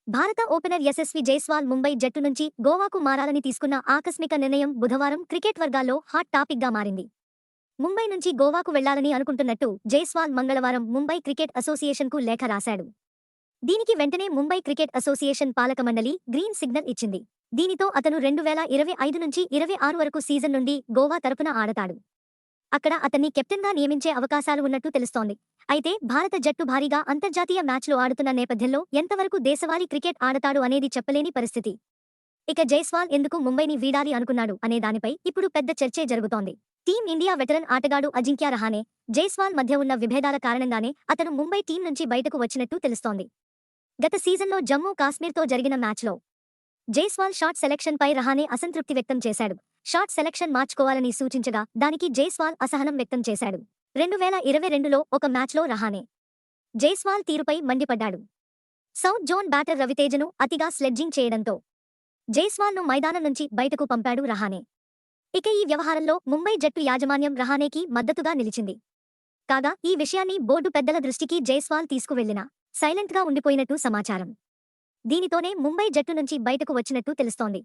భారత ఓపెనర్ యశస్వి జైస్వాల్ ముంబై జట్టు నుంచి గోవాకు మారాలని తీసుకున్న ఆకస్మిక నిర్ణయం బుధవారం క్రికెట్ వర్గాల్లో హాట్ టాపిక్గా మారింది. ముంబై నుంచి గోవాకు వెళ్లాలని అనుకుంటున్నట్టు జైస్వాల్ మంగళవారం ముంబై క్రికెట్ అసోసియేషన్కు లేఖ రాశాడు. దీనికి వెంటనే ముంబై క్రికెట్ అసోసియేషన్ పాలక మండలి గ్రీన్ సిగ్నల్ ఇచ్చింది. దీనితో అతను 2025 నుంచి 26 వరకు సీజన్ నుండి గోవా తరపున ఆడతాడు. అక్కడ అతన్ని కెప్టెన్గా నియమించే అవకాశాలు ఉన్నట్టు తెలుస్తోంది. అయితే భారత జట్టు భారీగా అంతర్జాతీయ మ్యాచ్లు ఆడుతున్న నేపథ్యంలో ఎంతవరకు దేశవాళీ క్రికెట్ ఆడతాడు అనేది చెప్పలేని పరిస్థితి. ఇక జైస్వాల్ ఎందుకు ముంబైని వీడాలి అనుకున్నాడు అనే దానిపై ఇప్పుడు పెద్ద చర్చే జరుగుతోంది. టీమిండియా వెటరన్ ఆటగాడు అజింక్య రహానే, జైస్వాల్ మధ్య ఉన్న విభేదాల కారణంగానే అతను ముంబై టీం నుంచి బయటకు వచ్చినట్టు తెలుస్తోంది. గత సీజన్లో జమ్మూ కాశ్మీర్తో జరిగిన మ్యాచ్లో జైస్వాల్ షాట్ సెలెక్షన్పై రహానే అసంతృప్తి వ్యక్తం చేశాడు. షాట్ సెలెక్షన్ మార్చుకోవాలని సూచించగా దానికి జైస్వాల్ అసహనం వ్యక్తం చేశాడు. 2022లో ఒక మ్యాచ్లో రహానే జైస్వాల్ తీరుపై మండిపడ్డాడు. సౌత్ జోన్ బ్యాటర్ రవితేజను అతిగా స్లెడ్జింగ్ చేయడంతో జైస్వాల్ను మైదానం నుంచి బయటకు పంపాడు రహానే. ఇక ఈ వ్యవహారంలో ముంబై జట్టు యాజమాన్యం రహానేకి మద్దతుగా నిలిచింది. కాగా ఈ విషయాన్ని బోర్డు పెద్దల దృష్టికి జైస్వాల్ తీసుకువెళ్లినా సైలెంట్గా ఉండిపోయినట్టు సమాచారం. దీనితోనే ముంబై జట్టు నుంచి బయటకు వచ్చినట్టు తెలుస్తోంది.